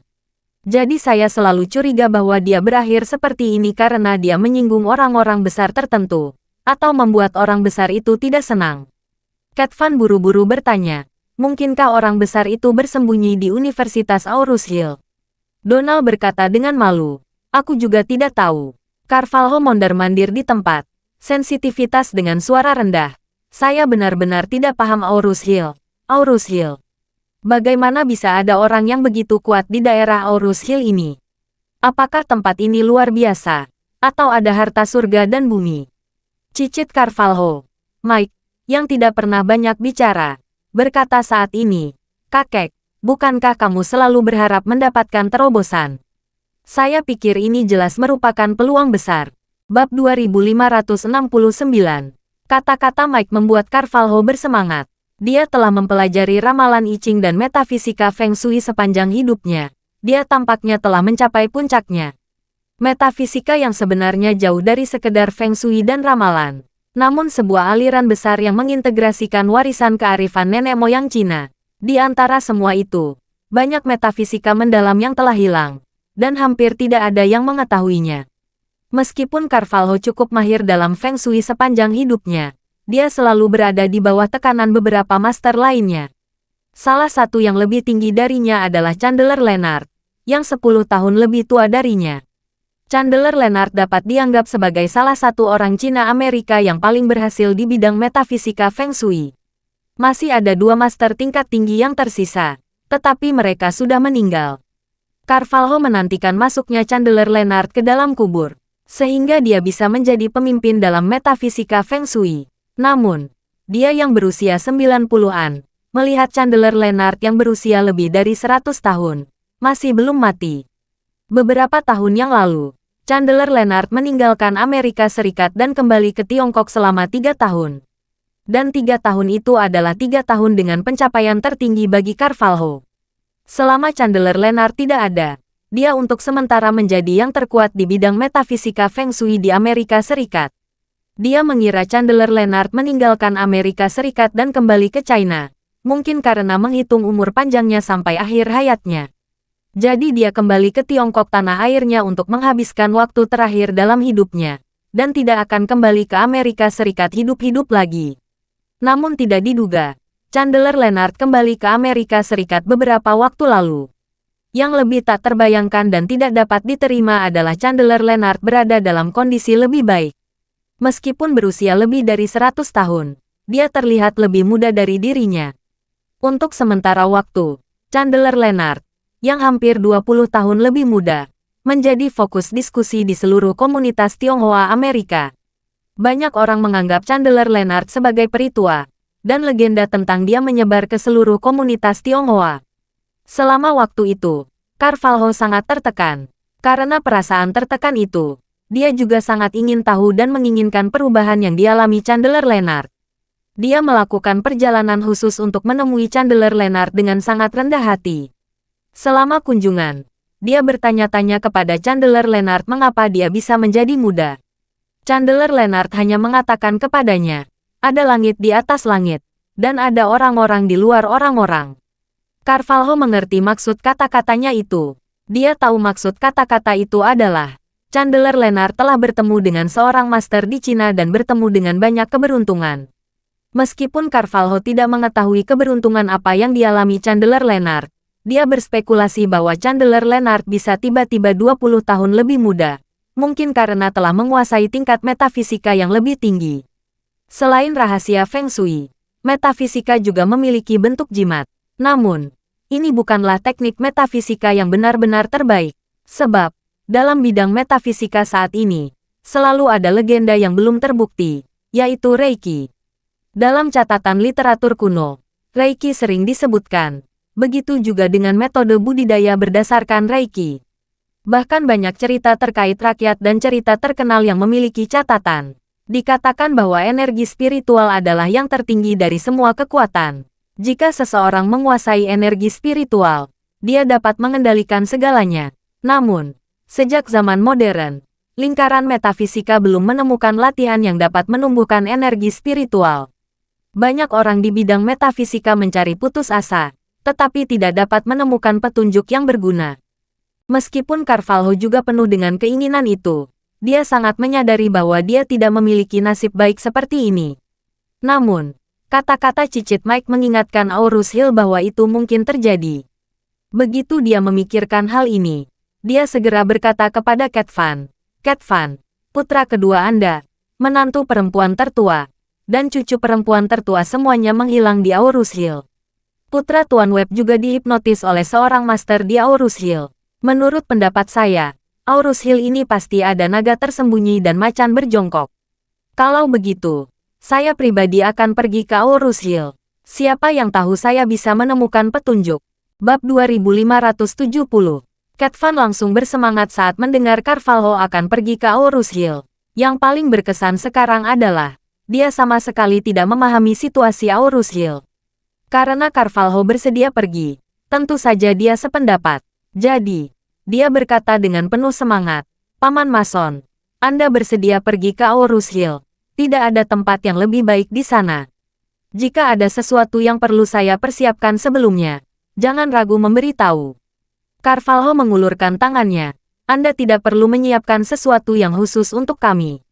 Jadi saya selalu curiga bahwa dia berakhir seperti ini karena dia menyinggung orang-orang besar tertentu, atau membuat orang besar itu tidak senang." Cat Van buru-buru bertanya, "Mungkinkah orang besar itu bersembunyi di Universitas Aorus Hill?" Donald berkata dengan malu, "Aku juga tidak tahu." Carvalho mondar-mandir di tempat, sensitivitas dengan suara rendah. "Saya benar-benar tidak paham Aorus Hill. Aorus Hill. Bagaimana bisa ada orang yang begitu kuat di daerah Aorus Hill ini? Apakah tempat ini luar biasa? Atau ada harta surga dan bumi?" Cicit Carvalho. Mike, yang tidak pernah banyak bicara, berkata saat ini, "Kakek, bukankah kamu selalu berharap mendapatkan terobosan? Saya pikir ini jelas merupakan peluang besar." Bab 2569. Kata-kata Mike membuat Carvalho bersemangat. Dia telah mempelajari ramalan I Ching dan metafisika Feng Shui sepanjang hidupnya. Dia tampaknya telah mencapai puncaknya. Metafisika yang sebenarnya jauh dari sekedar Feng Shui dan ramalan, namun sebuah aliran besar yang mengintegrasikan warisan kearifan nenek moyang Cina. Di antara semua itu, banyak metafisika mendalam yang telah hilang, dan hampir tidak ada yang mengetahuinya. Meskipun Carvalho cukup mahir dalam Feng Shui sepanjang hidupnya, dia selalu berada di bawah tekanan beberapa master lainnya. Salah satu yang lebih tinggi darinya adalah Chandler Leonard, yang 10 tahun lebih tua darinya. Chandler Leonard dapat dianggap sebagai salah satu orang Cina Amerika yang paling berhasil di bidang metafisika Feng Shui. Masih ada 2 master tingkat tinggi yang tersisa, tetapi mereka sudah meninggal. Carvalho menantikan masuknya Chandler Leonard ke dalam kubur, sehingga dia bisa menjadi pemimpin dalam metafisika Feng Shui. Namun, dia yang berusia 90-an, melihat Chandler Leonard yang berusia lebih dari 100 tahun, masih belum mati. Beberapa tahun yang lalu, Chandler Leonard meninggalkan Amerika Serikat dan kembali ke Tiongkok selama 3 tahun. Dan 3 tahun itu adalah 3 tahun dengan pencapaian tertinggi bagi Carvalho. Selama Chandler Leonard tidak ada, dia untuk sementara menjadi yang terkuat di bidang metafisika Feng Shui di Amerika Serikat. Dia mengira Chandler Leonard meninggalkan Amerika Serikat dan kembali ke China, mungkin karena menghitung umur panjangnya sampai akhir hayatnya. Jadi dia kembali ke Tiongkok tanah airnya untuk menghabiskan waktu terakhir dalam hidupnya, dan tidak akan kembali ke Amerika Serikat hidup-hidup lagi. Namun tidak diduga, Chandler Leonard kembali ke Amerika Serikat beberapa waktu lalu. Yang lebih tak terbayangkan dan tidak dapat diterima adalah Chandler Leonard berada dalam kondisi lebih baik. Meskipun berusia lebih dari 100 tahun, dia terlihat lebih muda dari dirinya. Untuk sementara waktu, Chandler Leonard, yang hampir 20 tahun lebih muda, menjadi fokus diskusi di seluruh komunitas Tionghoa Amerika. Banyak orang menganggap Chandler Leonard sebagai peritua, dan legenda tentang dia menyebar ke seluruh komunitas Tionghoa. Selama waktu itu, Carvalho sangat tertekan. Karena perasaan tertekan itu, dia juga sangat ingin tahu dan menginginkan perubahan yang dialami Chandler Leonard. Dia melakukan perjalanan khusus untuk menemui Chandler Leonard dengan sangat rendah hati. Selama kunjungan, dia bertanya-tanya kepada Chandler Leonard mengapa dia bisa menjadi muda. Chandler Leonard hanya mengatakan kepadanya, "Ada langit di atas langit, dan ada orang-orang di luar orang-orang." Carvalho mengerti maksud kata-katanya itu. Dia tahu maksud kata-kata itu adalah, Chandler Leonard telah bertemu dengan seorang master di Cina dan bertemu dengan banyak keberuntungan. Meskipun Carvalho tidak mengetahui keberuntungan apa yang dialami Chandler Leonard, dia berspekulasi bahwa Chandler Leonard bisa tiba-tiba 20 tahun lebih muda, mungkin karena telah menguasai tingkat metafisika yang lebih tinggi. Selain rahasia Feng Shui, metafisika juga memiliki bentuk jimat. Namun, ini bukanlah teknik metafisika yang benar-benar terbaik. Sebab, dalam bidang metafisika saat ini, selalu ada legenda yang belum terbukti, yaitu Reiki. Dalam catatan literatur kuno, Reiki sering disebutkan. Begitu juga dengan metode budidaya berdasarkan Reiki. Bahkan banyak cerita terkait rakyat dan cerita terkenal yang memiliki catatan. Dikatakan bahwa energi spiritual adalah yang tertinggi dari semua kekuatan. Jika seseorang menguasai energi spiritual, dia dapat mengendalikan segalanya. Namun, sejak zaman modern, lingkaran metafisika belum menemukan latihan yang dapat menumbuhkan energi spiritual. Banyak orang di bidang metafisika mencari putus asa, tetapi tidak dapat menemukan petunjuk yang berguna. Meskipun Carvalho juga penuh dengan keinginan itu, dia sangat menyadari bahwa dia tidak memiliki nasib baik seperti ini. Namun, kata-kata cicit Mike mengingatkan Aurus Hill bahwa itu mungkin terjadi. Begitu dia memikirkan hal ini, dia segera berkata kepada Cat Van, "Cat Van, putra kedua Anda, menantu perempuan tertua, dan cucu perempuan tertua semuanya menghilang di Aurus Hill." Putra Tuan Webb juga dihipnotis oleh seorang master di Aurus Hill. Menurut pendapat saya, Aurus Hill ini pasti ada naga tersembunyi dan macan berjongkok. Kalau begitu, saya pribadi akan pergi ke Aurus Hill. Siapa yang tahu saya bisa menemukan petunjuk. Bab 2570. Cat Van langsung bersemangat saat mendengar Carvalho akan pergi ke Aurus Hill. Yang paling berkesan sekarang adalah, dia sama sekali tidak memahami situasi Aurus Hill. Karena Carvalho bersedia pergi, tentu saja dia sependapat. Jadi, dia berkata dengan penuh semangat, "Paman Mason, Anda bersedia pergi ke Aurus Hill. Tidak ada tempat yang lebih baik di sana. Jika ada sesuatu yang perlu saya persiapkan sebelumnya, jangan ragu memberitahu." Carvalho mengulurkan tangannya. "Anda tidak perlu menyiapkan sesuatu yang khusus untuk kami.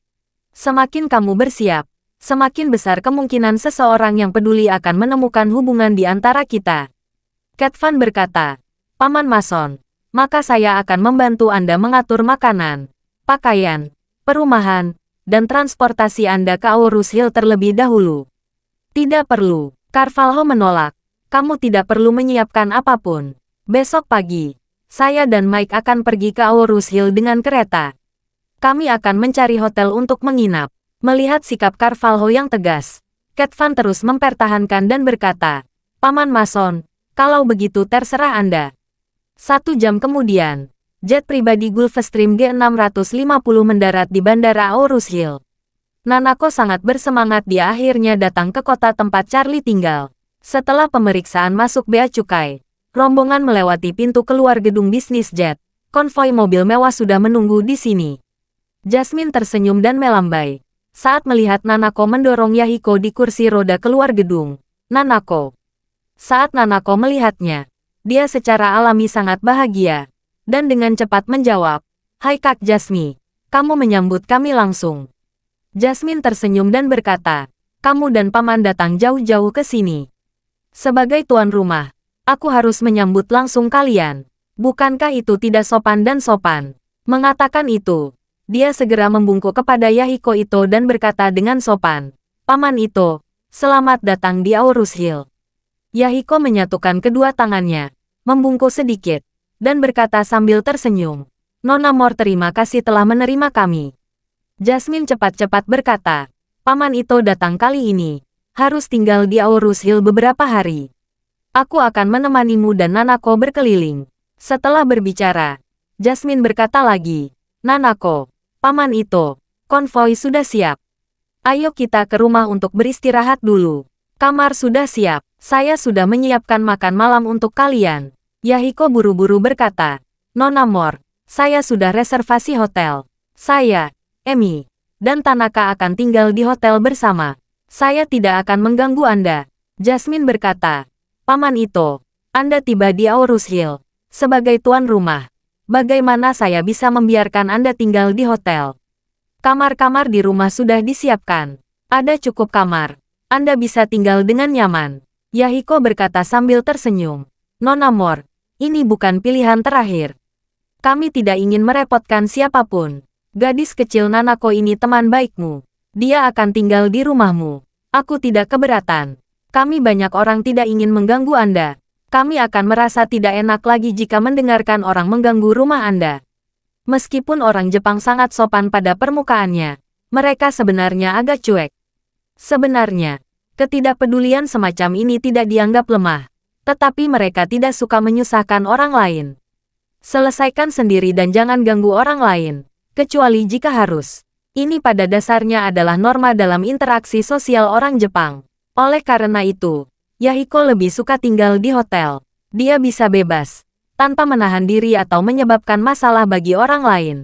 Semakin kamu bersiap, semakin besar kemungkinan seseorang yang peduli akan menemukan hubungan di antara kita." Cat Van berkata, "Paman Mason, maka saya akan membantu Anda mengatur makanan, pakaian, perumahan, dan transportasi Anda ke Aurus Hill terlebih dahulu." "Tidak perlu," Carvalho menolak. "Kamu tidak perlu menyiapkan apapun. Besok pagi, saya dan Mike akan pergi ke Aurus Hill dengan kereta. Kami akan mencari hotel untuk menginap." Melihat sikap Carvalho yang tegas, Cat Van terus mempertahankan dan berkata, "Paman Mason, kalau begitu terserah Anda." 1 jam kemudian, jet pribadi Gulfstream G650 mendarat di Bandara Aurus Hill. Nanako sangat bersemangat dia akhirnya datang ke kota tempat Charlie tinggal. Setelah pemeriksaan masuk bea cukai, rombongan melewati pintu keluar gedung bisnis jet. Konvoi mobil mewah sudah menunggu di sini. Jasmine tersenyum dan melambai saat melihat Nanako mendorong Yahiko di kursi roda keluar gedung. Saat Nanako melihatnya, dia secara alami sangat bahagia, dan dengan cepat menjawab, "Hai Kak Jasmine, kamu menyambut kami langsung." Jasmine tersenyum dan berkata, "Kamu dan Paman datang jauh-jauh ke sini. Sebagai tuan rumah, aku harus menyambut langsung kalian. Bukankah itu tidak sopan dan sopan?" Mengatakan itu, dia segera membungkuk kepada Yahiko Ito dan berkata dengan sopan, "Paman Ito, selamat datang di Aurus Hill." Yahiko menyatukan kedua tangannya, membungkuk sedikit, dan berkata sambil tersenyum, "Nona Mor, terima kasih telah menerima kami." Jasmine cepat-cepat berkata, "Paman Ito datang kali ini, harus tinggal di Aurus Hill beberapa hari. Aku akan menemanimu dan Nanako berkeliling." Setelah berbicara, Jasmine berkata lagi, "Nanako, Paman Ito, konvoi sudah siap. Ayo kita ke rumah untuk beristirahat dulu. Kamar sudah siap. Saya sudah menyiapkan makan malam untuk kalian." Yahiko buru-buru berkata, "Nona Mor, saya sudah reservasi hotel. Saya, Emi, dan Tanaka akan tinggal di hotel bersama. Saya tidak akan mengganggu Anda." Jasmine berkata, "Paman Ito, Anda tiba di Aurus Hill. Sebagai tuan rumah, bagaimana saya bisa membiarkan Anda tinggal di hotel? Kamar-kamar di rumah sudah disiapkan. Ada cukup kamar. Anda bisa tinggal dengan nyaman." Yahiko berkata sambil tersenyum, "Nona Mor, ini bukan pilihan terakhir. Kami tidak ingin merepotkan siapapun. Gadis kecil Nanako ini teman baikmu. Dia akan tinggal di rumahmu. Aku tidak keberatan. Kami banyak orang tidak ingin mengganggu Anda. Kami akan merasa tidak enak lagi jika mendengarkan orang mengganggu rumah Anda. Meskipun orang Jepang sangat sopan pada permukaannya, mereka sebenarnya agak cuek. Sebenarnya, ketidakpedulian semacam ini tidak dianggap lemah, tetapi mereka tidak suka menyusahkan orang lain. Selesaikan sendiri dan jangan ganggu orang lain, kecuali jika harus. Ini pada dasarnya adalah norma dalam interaksi sosial orang Jepang. Oleh karena itu, Yahiko lebih suka tinggal di hotel. Dia bisa bebas, tanpa menahan diri atau menyebabkan masalah bagi orang lain.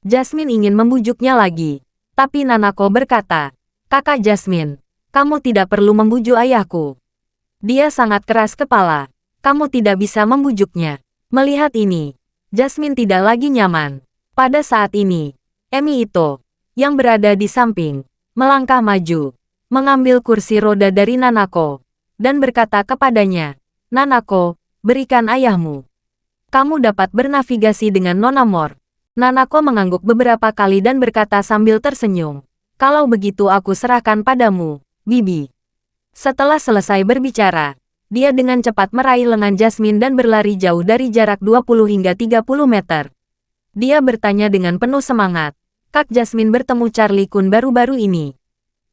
Jasmine ingin membujuknya lagi, tapi Nanako berkata, "Kakak Jasmine, kamu tidak perlu membujuk ayahku. Dia sangat keras kepala. Kamu tidak bisa membujuknya." Melihat ini, Jasmine tidak lagi nyaman. Pada saat ini, Emi Ito, yang berada di samping, melangkah maju, mengambil kursi roda dari Nanako, dan berkata kepadanya, "Nanako, berikan ayahmu. Kamu dapat bernavigasi dengan Nona Mor." Nanako mengangguk beberapa kali dan berkata sambil tersenyum, "Kalau begitu aku serahkan padamu, Bibi." Setelah selesai berbicara, dia dengan cepat meraih lengan Jasmine dan berlari jauh dari jarak 20 hingga 30 meter. Dia bertanya dengan penuh semangat, "Kak Jasmine bertemu Charlie Kun baru-baru ini.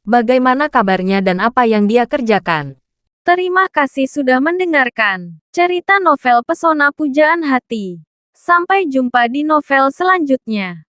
Bagaimana kabarnya dan apa yang dia kerjakan?" Terima kasih sudah mendengarkan cerita novel Pesona Pujaan Hati. Sampai jumpa di novel selanjutnya.